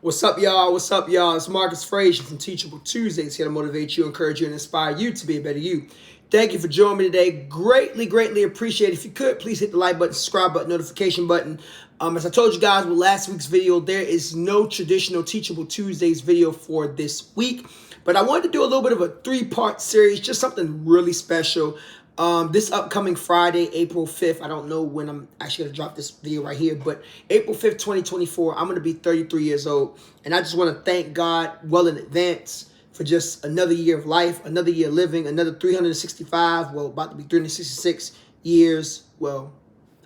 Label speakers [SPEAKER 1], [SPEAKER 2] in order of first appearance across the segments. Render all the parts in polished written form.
[SPEAKER 1] What's up, y'all? What's up, y'all? It's Marcus Frazier from Teachable Tuesdays here to motivate you, encourage you, and inspire you to be a better you. Thank you for joining me today. Greatly appreciate it. If you could, please hit the like button, subscribe button, notification button. As I told you guys with last week's video, there is no traditional Teachable Tuesdays video for this week. But I wanted to do a little bit of a three-part series, just something really special. This upcoming Friday, April 5th, I don't know when I'm actually going to drop this video right here, but April 5th, 2024, I'm going to be 33 years old. And I just want to thank God well in advance for just another year of life, another year living, another 365, well, about to be 366 years. Well,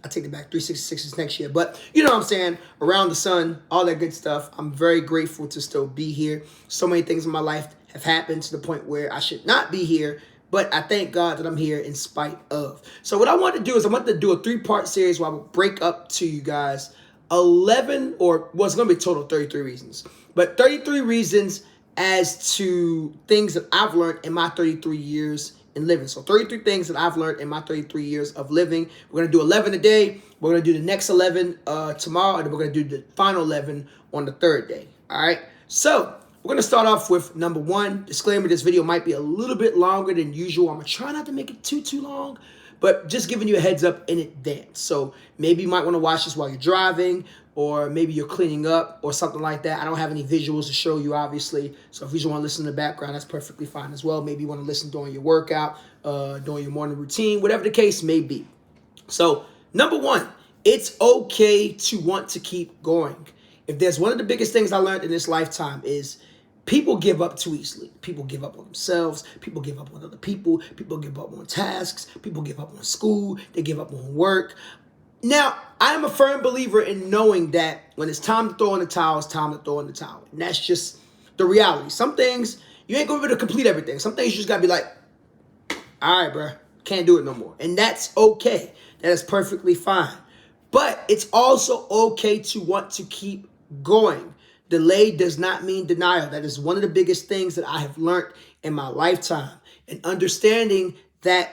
[SPEAKER 1] I take it back, 366 is next year. But you know what I'm saying, around the sun, all that good stuff. I'm very grateful to still be here. So many things in my life have happened to the point where I should not be here. But I thank God that I'm here in spite of. So what I want to do is I want to do a three-part series where I will break up to you guys 11, or well, it's going to be a total of 33 reasons. But 33 reasons as to things that I've learned in my 33 years in living. So 33 things that I've learned in my 33 years of living. We're going to do 11 today. We're going to do the next 11 tomorrow. And then we're going to do the final 11 on the third day. All right. So we're going to start off with number one. Disclaimer, this video might be a little bit longer than usual. I'm going to try not to make it too long, but just giving you a heads up in advance. So maybe you might want to watch this while you're driving, or maybe you're cleaning up or something like that. I don't have any visuals to show you, obviously. So if you just want to listen in the background, that's perfectly fine as well. Maybe you want to listen during your workout, during your morning routine, whatever the case may be. So number one, it's okay to want to keep going. If there's one of the biggest things I learned in this lifetime is people give up too easily. People give up on themselves. People give up on other people. People give up on tasks. People give up on school. They give up on work. Now, I am a firm believer in knowing that when it's time to throw in the towel, it's time to throw in the towel. And that's just the reality. Some things, you ain't going to be able to complete everything. Some things you just got to be like, all right, bro, can't do it no more. And that's okay. That is perfectly fine. But it's also okay to want to keep going. Delay does not mean denial. That is one of the biggest things that I have learned in my lifetime. And understanding that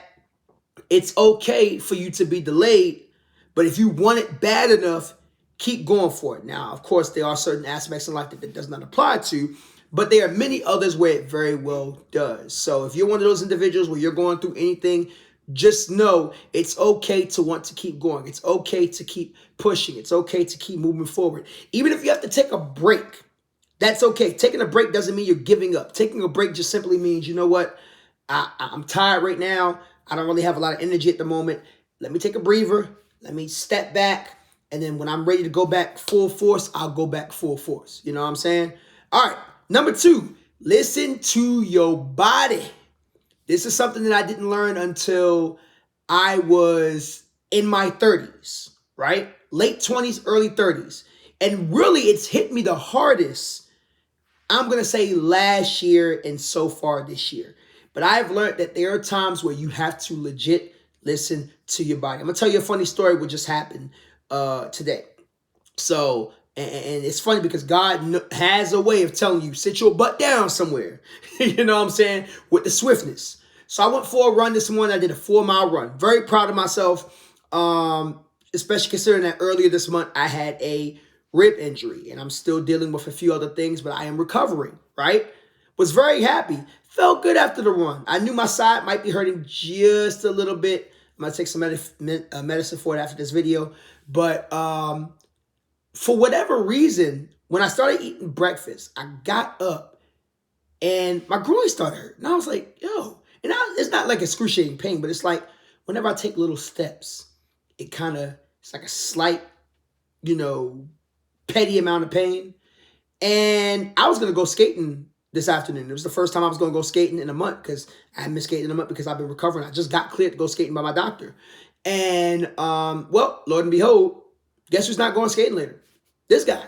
[SPEAKER 1] it's okay for you to be delayed, but if you want it bad enough, keep going for it. Now, of course, there are certain aspects in life that it does not apply to, but there are many others where it very well does. So if you're one of those individuals where you're going through anything, just know it's okay to want to keep going. It's okay to keep pushing. It's okay to keep moving forward. Even if you have to take a break, that's okay. Taking a break doesn't mean you're giving up. Taking a break just simply means, you know what? I'm tired right now. I don't really have a lot of energy at the moment. Let me take a breather. Let me step back. And then when I'm ready to go back full force, I'll go back full force. You know what I'm saying? All right. Number two, listen to your body. This is something that I didn't learn until I was in my 30s, right? Late 20s, early 30s. And really, it's hit me the hardest, I'm going to say last year and so far this year. But I've learned that there are times where you have to legit listen to your body. I'm going to tell you a funny story what just happened today. So, and it's funny because God has a way of telling you, sit your butt down somewhere. You know what I'm saying? With the swiftness. So I went for a run this morning. I did a 4-mile run. Very proud of myself, especially considering that earlier this month I had a rib injury. And I'm still dealing with a few other things, but I am recovering, right? Was very happy. Felt good after the run. I knew my side might be hurting just a little bit. I'm going to take some medicine for it after this video. But for whatever reason, when I started eating breakfast, I got up and my groin started hurting. And I was like, yo. And it's not like excruciating pain, but it's like whenever I take little steps, it's like a slight, petty amount of pain. And I was going to go skating this afternoon. It was the first time I was going to go skating in a month because I hadn't been skating in a month because I've been recovering. I just got cleared to go skating by my doctor. And, well, Lord and behold, guess who's not going skating later? This guy.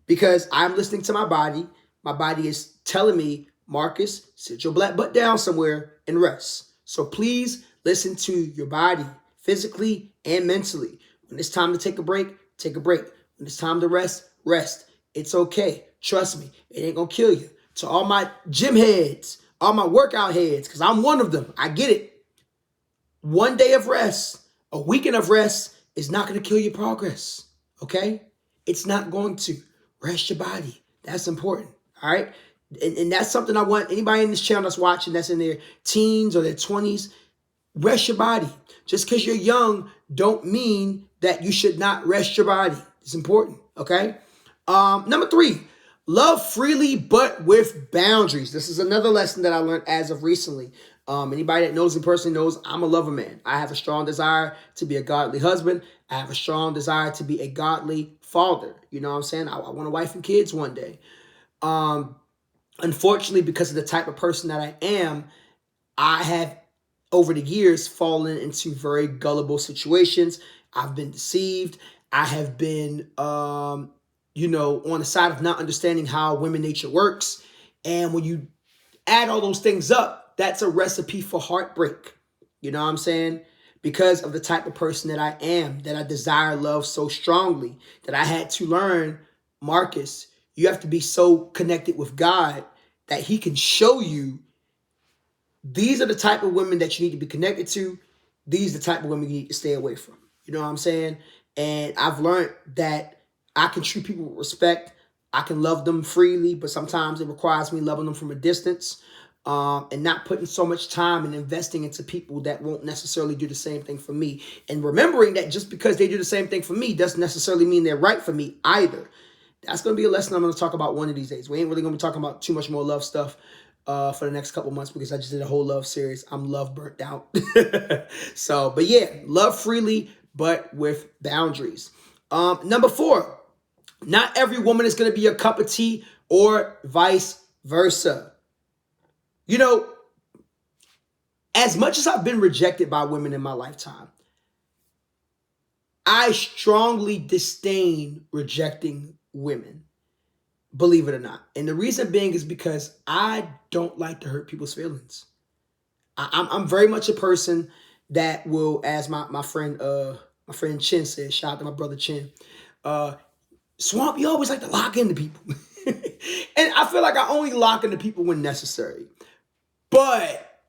[SPEAKER 1] Because I'm listening to my body. My body is telling me, Marcus, sit your black butt down somewhere and rest. So please listen to your body physically and mentally. When it's time to take a break, take a break. When it's time to rest, rest. It's okay. Trust me, it ain't going to kill you. To all my gym heads, all my workout heads, because I'm one of them. I get it. One day of rest, a weekend of rest is not going to kill your progress. Okay? It's not going to. Rest your body. That's important. All right. And that's something I want anybody in this channel that's watching, that's in their teens or their 20s. Rest your body. Just because you're young don't mean that you should not rest your body. It's important. Okay. Number 3, love freely but with boundaries. This is another lesson that I learned as of recently. Anybody that knows me personally knows I'm a lover man. I have a strong desire to be a godly husband. I have a strong desire to be a godly father. You know what I'm saying? I want a wife and kids one day. Unfortunately, because of the type of person that I am, I have over the years fallen into very gullible situations. I've been deceived. I have been, on the side of not understanding how women nature works. And when you add all those things up, that's a recipe for heartbreak. You know what I'm saying? Because of the type of person that I am, that I desire love so strongly, that I had to learn, Marcus, you have to be so connected with God that he can show you these are the type of women that you need to be connected to. These are the type of women you need to stay away from. You know what I'm saying? And I've learned that I can treat people with respect. I can love them freely, but sometimes it requires me loving them from a distance, and not putting so much time and investing into people that won't necessarily do the same thing for me. And remembering that just because they do the same thing for me doesn't necessarily mean they're right for me either. That's going to be a lesson I'm going to talk about one of these days. We ain't really going to be talking about too much more love stuff for the next couple months because I just did a whole love series. I'm love burnt out. But yeah, love freely, but with boundaries. Number 4, not every woman is going to be a cup of tea or vice versa. You know, as much as I've been rejected by women in my lifetime, I strongly disdain rejecting women. Believe it or not. And the reason being is because I don't like to hurt people's feelings. I'm very much a person that will, as my friend Chin said, shout out to my brother Chin, Swamp, you always like to lock into people. And I feel like I only lock into people when necessary. But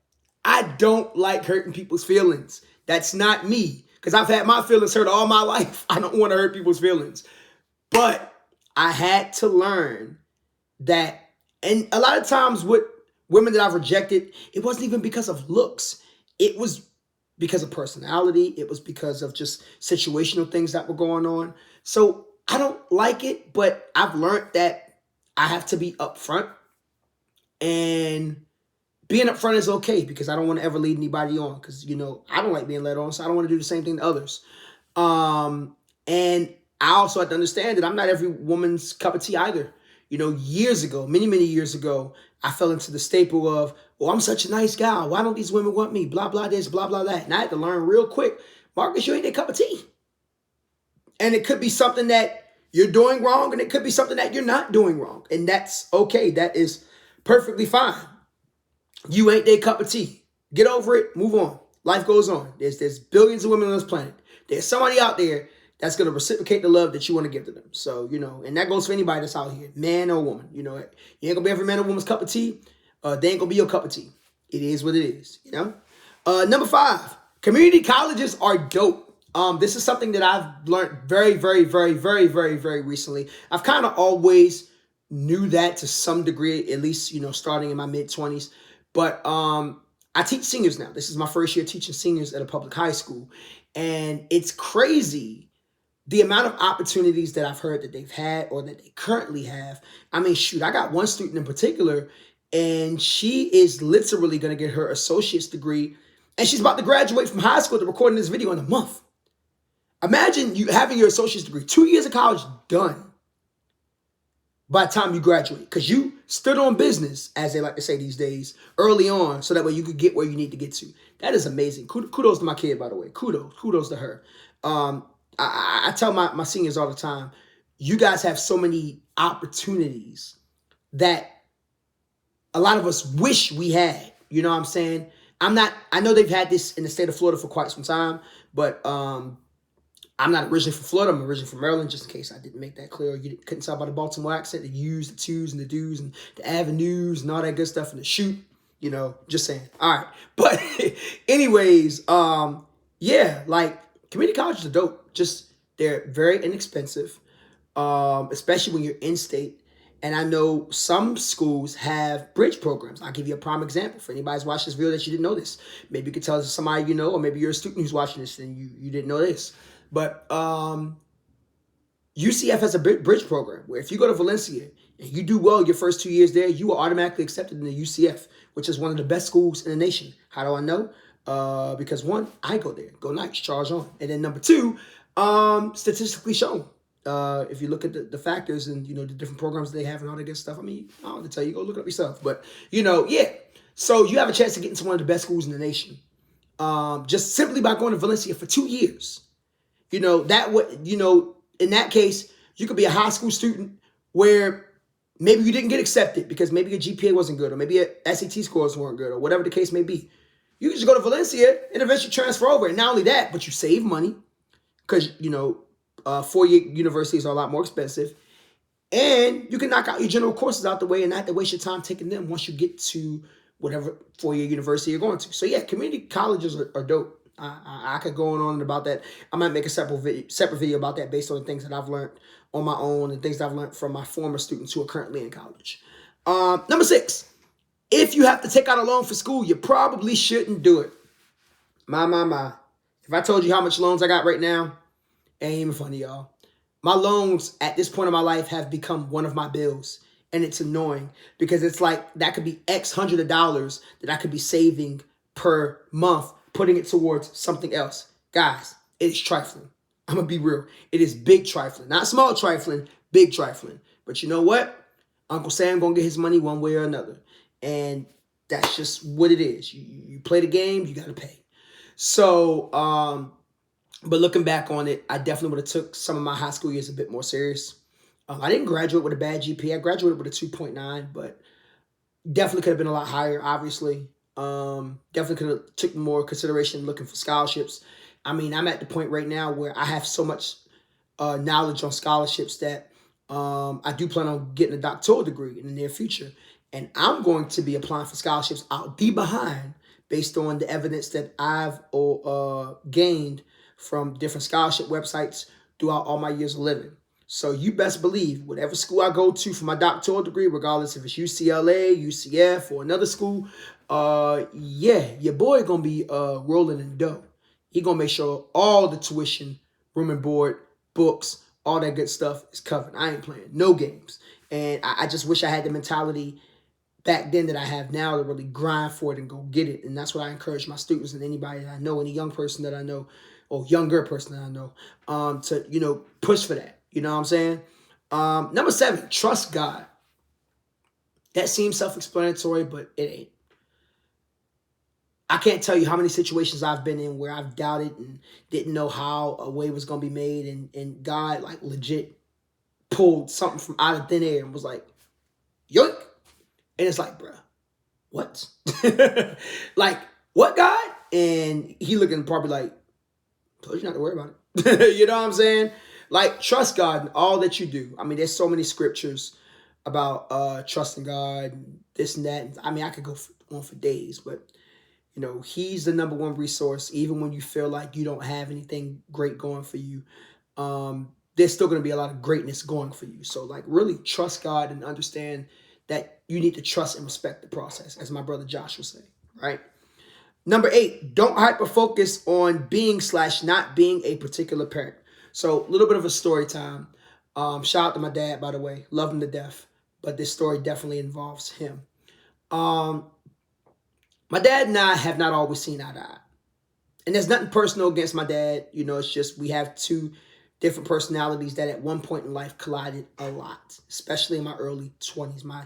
[SPEAKER 1] I don't like hurting people's feelings. That's not me. Because I've had my feelings hurt all my life. I don't want to hurt people's feelings. But I had to learn that, and a lot of times with women that I've rejected, it wasn't even because of looks. It was because of personality. It was because of just situational things that were going on. So I don't like it, but I've learned that I have to be upfront. And being upfront is okay because I don't want to ever lead anybody on because, I don't like being led on, so I don't want to do the same thing to others. And I also have to understand that I'm not every woman's cup of tea either. Years ago, many, many years ago, I fell into the staple of, oh, I'm such a nice guy. Why don't these women want me? Blah, blah, this, blah, blah, that. And I had to learn real quick, Marcus, you ain't their cup of tea. And it could be something that you're doing wrong, and it could be something that you're not doing wrong. And that's okay. That is perfectly fine. You ain't their cup of tea. Get over it. Move on. Life goes on. There's billions of women on this planet. There's somebody out there that's going to reciprocate the love that you want to give to them. So, and that goes for anybody that's out here, man or woman. You ain't going to be every man or woman's cup of tea. They ain't going to be your cup of tea. It is what it is, Number 5, community colleges are dope. This is something that I've learned very, very, very, very, very, very recently. I've kind of always knew that to some degree, at least, starting in my mid-20s. But I teach seniors now. This is my first year teaching seniors at a public high school. And it's crazy the amount of opportunities that I've heard that they've had or that they currently have. I mean, shoot, I got one student in particular, and she is literally going to get her associate's degree, and she's about to graduate from high school to recording this video in a month. Imagine you having your associate's degree, 2 years of college done by the time you graduate, because you stood on business, as they like to say these days, early on, so that way you could get where you need to get to. That is amazing. Kudos to my kid, by the way. Kudos to her. I tell my seniors all the time, you guys have so many opportunities that a lot of us wish we had. You know what I'm saying? I know they've had this in the state of Florida for quite some time, but I'm not originally from Florida. I'm originally from Maryland, just in case I didn't make that clear. You couldn't tell by the Baltimore accent, the U's, the twos, and the do's, and the avenues, and all that good stuff, and the shoot. Just saying. All right. But anyways, yeah, like community colleges are dope. Just, they're very inexpensive. especially when you're in state. And I know some schools have bridge programs. I'll give you a prime example for anybody who's watched this video that you didn't know this. Maybe you could tell somebody you know, or maybe you're a student who's watching this and you didn't know this. But UCF has a bridge program where if you go to Valencia and you do well your first 2 years there, you are automatically accepted into UCF, which is one of the best schools in the nation. How do I know? Because one, I go there. Go Knights, charge on. And then number two, statistically shown. If you look at the factors and, the different programs they have and all that good stuff, I mean, I don't have to tell you, go look it up yourself. But, yeah. So you have a chance to get into one of the best schools in the nation. Just simply by going to Valencia for 2 years. That would, in that case, you could be a high school student where maybe you didn't get accepted because maybe your GPA wasn't good or maybe your SAT scores weren't good or whatever the case may be. You can just go to Valencia and eventually transfer over. And not only that, but you save money because, 4-year universities are a lot more expensive. And you can knock out your general courses out the way and not have to waste your time taking them once you get to whatever 4-year university you're going to. So, yeah, community colleges are dope. I could go on about that. I might make a separate video about that based on the things that I've learned on my own and things that I've learned from my former students who are currently in college. Number 6, if you have to take out a loan for school, you probably shouldn't do it. My. If I told you how much loans I got right now, it ain't even funny, y'all. My loans at this point in my life have become one of my bills. And it's annoying because it's like that could be X hundred of dollars that I could be saving per month, putting it towards something else. Guys, it's trifling. I'm going to be real. It is big trifling. Not small trifling, big trifling. But you know what? Uncle Sam going to get his money one way or another. And that's just what it is. You play the game, you got to pay. So, but looking back on it, I definitely would have took some of my high school years a bit more serious. I didn't graduate with a bad GPA. I graduated with a 2.9, but definitely could have been a lot higher, obviously. Definitely could have took more consideration looking for scholarships. I mean, I'm at the point right now where I have so much knowledge on scholarships that I do plan on getting a doctoral degree in the near future. And I'm going to be applying for scholarships. I'll be behind based on the evidence that I've gained from different scholarship websites throughout all my years of living. So you best believe whatever school I go to for my doctoral degree, regardless if it's UCLA, UCF, or another school, your boy gonna be rolling in dough. He gonna make sure all the tuition, room and board, books, all that good stuff is covered. I ain't playing no games. And I just wish I had the mentality back then that I have now to really grind for it and go get it. And that's what I encourage my students and anybody that I know, any young person that I know, or younger person that I know, to, push for that. You know what I'm saying? Number 7, trust God. That seems self-explanatory, but it ain't. I can't tell you how many situations I've been in where I've doubted and didn't know how a way was going to be made. And God, like, legit pulled something from out of thin air and was like, yoink. And it's like, bruh, what? Like, what, God? And he looking probably like, told you not to worry about it. You know what I'm saying? Like, trust God in all that you do. I mean, there's so many scriptures about trusting God, and this and that. I mean, I could go on for days, but, he's the number one resource. Even when you feel like you don't have anything great going for you, there's still going to be a lot of greatness going for you. So, like, really trust God and understand that you need to trust and respect the process, as my brother Josh will say, right? Number 8, don't hyper-focus on being/not being a particular parent. So a little bit of a story time. Shout out to my dad, by the way. Love him to death. But this story definitely involves him. My dad and I have not always seen eye to eye. And there's nothing personal against my dad. It's just we have two different personalities that at one point in life collided a lot, especially in my early 20s, my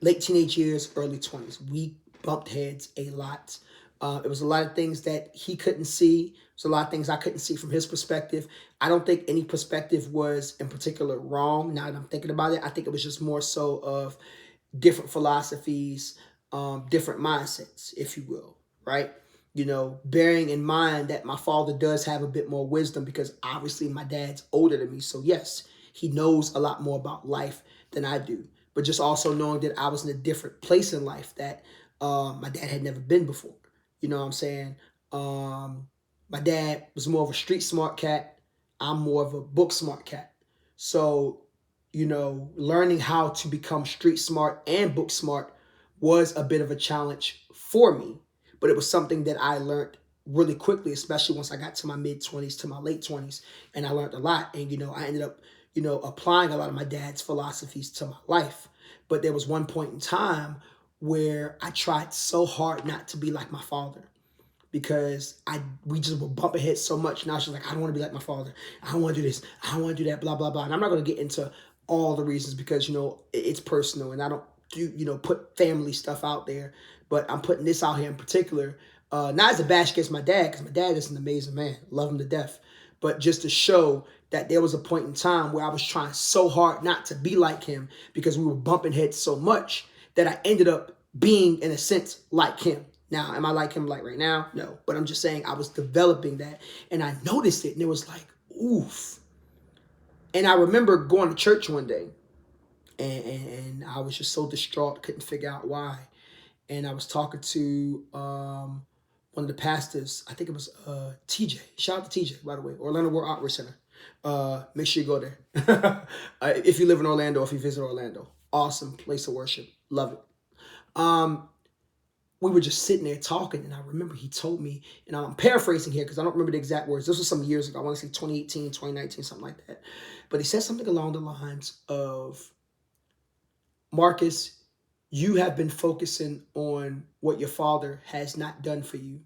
[SPEAKER 1] late teenage years, early 20s. We bumped heads a lot. It was a lot of things that he couldn't see. It was a lot of things I couldn't see from his perspective. I don't think any perspective was in particular wrong. Now that I'm thinking about it, I think it was just more so of different philosophies, different mindsets, if you will, right? Bearing in mind that my father does have a bit more wisdom because obviously my dad's older than me. So yes, he knows a lot more about life than I do. But just also knowing that I was in a different place in life that my dad had never been before. You know what I'm saying? My dad was more of a street smart cat. I'm more of a book smart cat. So learning how to become street smart and book smart was a bit of a challenge for me. But it was something that I learned really quickly, especially once I got to my mid-20s to my late 20s. And I learned a lot. And, I ended up, applying a lot of my dad's philosophies to my life. But there was one point in time where I tried so hard not to be like my father, because we just were bumping heads so much. Now she's like, I don't want to be like my father. I don't want to do this. I don't want to do that, blah, blah, blah. And I'm not going to get into all the reasons because, it's personal and I don't do, put family stuff out there. But I'm putting this out here in particular, not as a bash against my dad, because my dad is an amazing man. Love him to death. But just to show that there was a point in time where I was trying so hard not to be like him because we were bumping heads so much that I ended up being, in a sense, like him. Now, am I like him like right now? No. But I'm just saying I was developing that. And I noticed it. And it was like, oof. And I remember going to church one day. And I was just so distraught. Couldn't figure out why. And I was talking to one of the pastors. I think it was TJ. Shout out to TJ, by the way. Orlando World Outreach Center. Make sure you go there. If you live in Orlando, if you visit Orlando. Awesome place of worship. Love it. We were just sitting there talking, and I remember he told me, and I'm paraphrasing here because I don't remember the exact words. This was some years ago. I want to say 2018, 2019, something like that. But he said something along the lines of, Marcus, you have been focusing on what your father has not done for you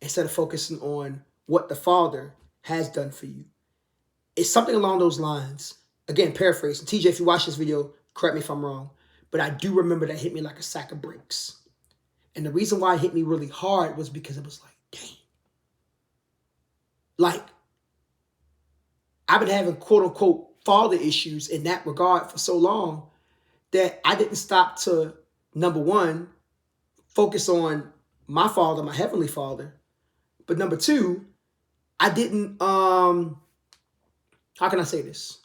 [SPEAKER 1] instead of focusing on what the father has done for you. It's something along those lines. Again, paraphrasing. TJ, if you watch this video, correct me if I'm wrong. But I do remember that hit me like a sack of bricks. And the reason why it hit me really hard was because it was like, dang. Like, I've been having quote unquote father issues in that regard for so long that I didn't stop to, number one, focus on my father, my heavenly father. But number two, I didn't, how can I say this?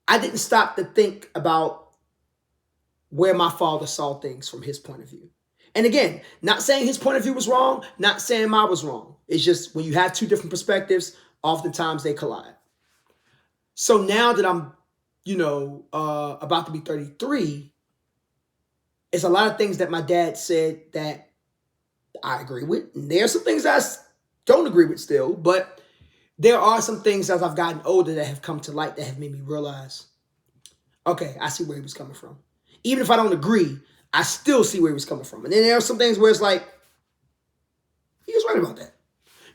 [SPEAKER 1] I didn't stop to think about where my father saw things from his point of view. And again, not saying his point of view was wrong, not saying mine was wrong. It's just when you have two different perspectives, oftentimes they collide. So now that I'm, about to be 33, it's a lot of things that my dad said that I agree with. And there are some things I don't agree with still, but there are some things as I've gotten older that have come to light that have made me realize, okay, I see where he was coming from. Even if I don't agree, I still see where he was coming from. And then there are some things where it's like, he was right about that.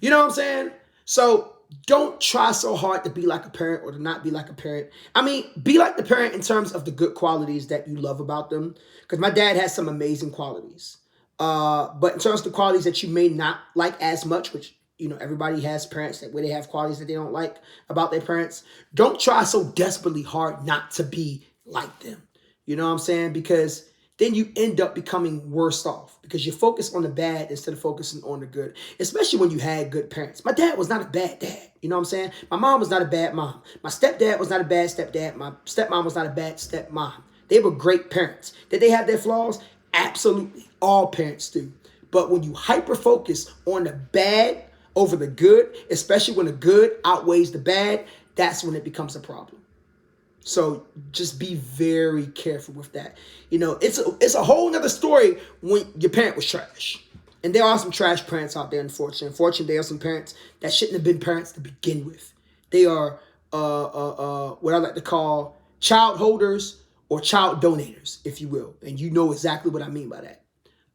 [SPEAKER 1] You know what I'm saying? So don't try so hard to be like a parent or to not be like a parent. I mean, be like the parent in terms of the good qualities that you love about them. Because my dad has some amazing qualities. But in terms of the qualities that you may not like as much, which, everybody has parents that where they have qualities that they don't like about their parents. Don't try so desperately hard not to be like them. You know what I'm saying? Because then you end up becoming worse off because you focus on the bad instead of focusing on the good, especially when you had good parents. My dad was not a bad dad. You know what I'm saying? My mom was not a bad mom. My stepdad was not a bad stepdad. My stepmom was not a bad stepmom. They were great parents. Did they have their flaws? Absolutely. All parents do. But when you hyper-focus on the bad over the good, especially when the good outweighs the bad, that's when it becomes a problem. So just be very careful with that. It's a whole nother story when your parent was trash. And there are some trash parents out there, unfortunately. Unfortunately, there are some parents that shouldn't have been parents to begin with. They are what I like to call child holders or child donators, if you will. And you know exactly what I mean by that.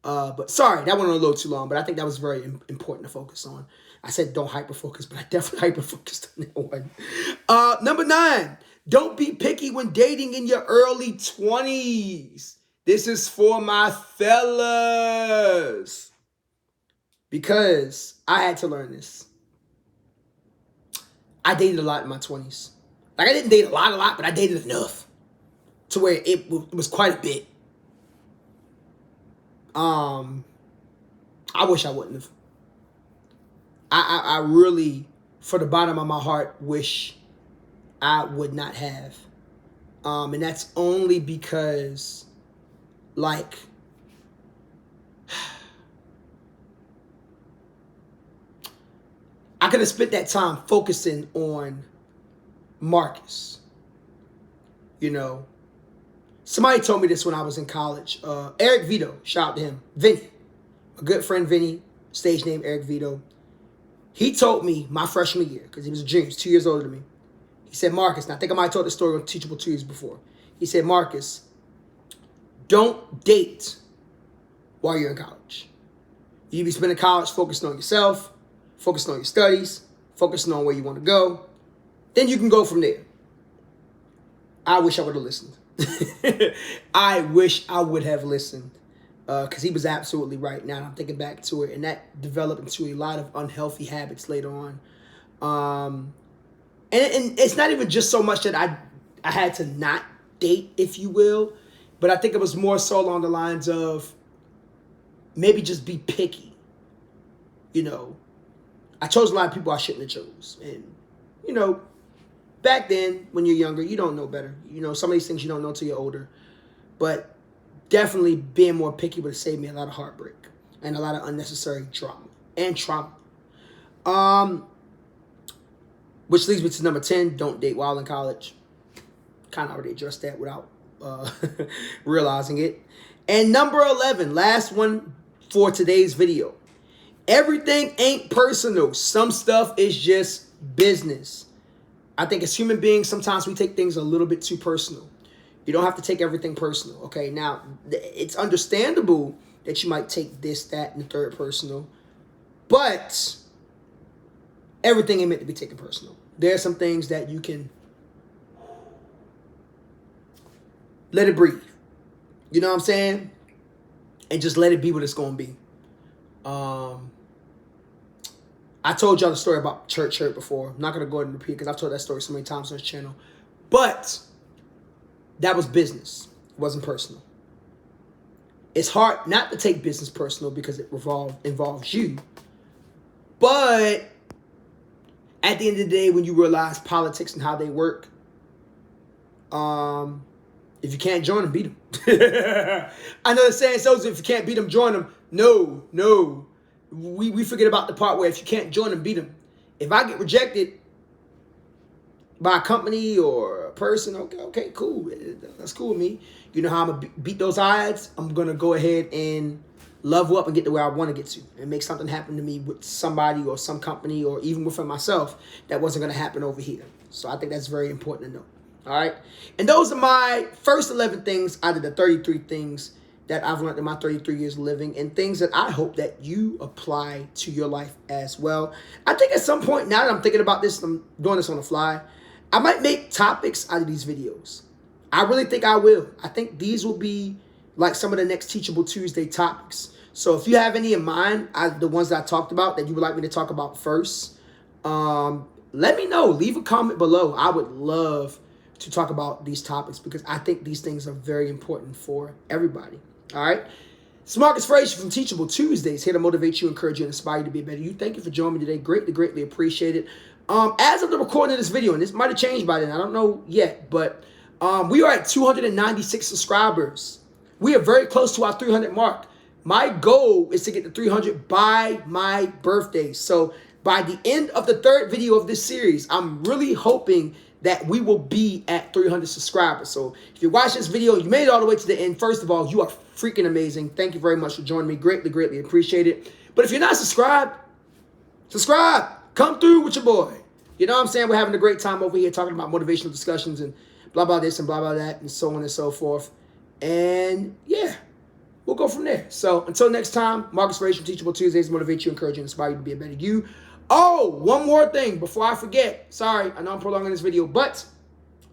[SPEAKER 1] But sorry, that went on a little too long, but I think that was very important to focus on. I said don't hyper-focus, but I definitely hyper-focused on that one. Number 9. Don't be picky when dating in your early 20s. This is for my fellas. Because I had to learn this. I dated a lot in my 20s. Like, I didn't date a lot, but I dated enough to where it was quite a bit. I wish I wouldn't have. I really, for the bottom of my heart, wish I would not have. And that's only because, like, I could have spent that time focusing on Marcus. You know, somebody told me this when I was in college. Eric Vito, shout out to him. Vinny, a good friend Vinny, stage name Eric Vito. He told me my freshman year, because he was a junior, he's 2 years older than me. He said, Marcus, and I think I might have told this story on Teachable Tuesday before. He said, Marcus, don't date while you're in college. You be spending college focusing on yourself, focusing on your studies, focusing on where you want to go. Then you can go from there. I wish I would have listened. I wish I would have listened. Because he was absolutely right. Now I'm thinking back to it, and that developed into a lot of unhealthy habits later on. And it's not even just so much that I had to not date, if you will, but I think it was more so along the lines of maybe just be picky. You know, I chose a lot of people I shouldn't have chose. And, you know, back then, when you're younger, you don't know better. You know, some of these things you don't know until you're older. But definitely being more picky would have saved me a lot of heartbreak and a lot of unnecessary drama and trauma. Which leads me to number 10, don't date while in college. Kind of already addressed that without realizing it. And number 11, last one for today's video. Everything ain't personal. Some stuff is just business. I think as human beings, sometimes we take things a little bit too personal. You don't have to take everything personal, okay? Now, it's understandable that you might take this, that, and the third personal, but everything ain't meant to be taken personal. There are some things that you can let it breathe. You know what I'm saying? And just let it be what it's going to be. I told y'all the story about church hurt before. I'm not going to go ahead and repeat it because I've told that story so many times on this channel. But that was business. It wasn't personal. It's hard not to take business personal because it involves you. But at the end of the day, when you realize politics and how they work, if you can't join them, beat them. I know the saying goes, if you can't beat them, join them. No. We forget about the part where if you can't join them, beat them. If I get rejected by a company or a person, okay, cool. That's cool with me. You know how I'm going to beat those odds? I'm going to go ahead and level up and get to where I want to get to and make something happen to me with somebody or some company or even within myself that wasn't going to happen over here. So I think that's very important to know. All right. And those are my first 11 things out of the 33 things that I've learned in my 33 years of living and things that I hope that you apply to your life as well. I think at some point, now that I'm thinking about this, I'm doing this on the fly, I might make topics out of these videos. I really think I will. I think these will be like some of the next Teachable Tuesday topics. So if you have any in mind, the ones that I talked about that you would like me to talk about first, let me know. Leave a comment below. I would love to talk about these topics because I think these things are very important for everybody. All right. It's Marcus Frazier from Teachable Tuesdays, here to motivate you, encourage you, and inspire you to be a better you. Thank you for joining me today. Greatly appreciate it. As of the recording of this video, and this might have changed by then, I don't know yet, but we are at 296 subscribers. We are very close to our 300 mark. My goal is to get to 300 by my birthday. So by the end of the third video of this series, I'm really hoping that we will be at 300 subscribers. So if you watch this video, you made it all the way to the end. First of all, you are freaking amazing. Thank you very much for joining me. Greatly appreciate it. But if you're not subscribed, subscribe. Come through with your boy. You know what I'm saying? We're having a great time over here talking about motivational discussions and blah, blah, this and blah, blah, that, and so on and so forth. And yeah, we'll go from there. So until next time, Marcus Frazier, Teachable Tuesdays, motivate you, encourage you, and inspire you to be a better you. Oh, one more thing before I forget. Sorry, I know I'm prolonging this video, but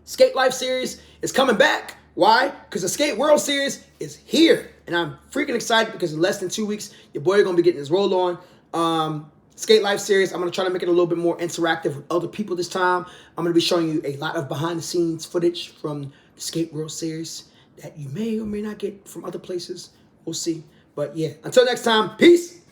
[SPEAKER 1] Skate Life Series is coming back. Why? Because the Skate World Series is here. And I'm freaking excited because in less than 2 weeks, your boy is going to be getting his roll on. Skate Life Series, I'm going to try to make it a little bit more interactive with other people this time. I'm going to be showing you a lot of behind-the-scenes footage from the Skate World Series that you may or may not get from other places. We'll see. But yeah, until next time, peace.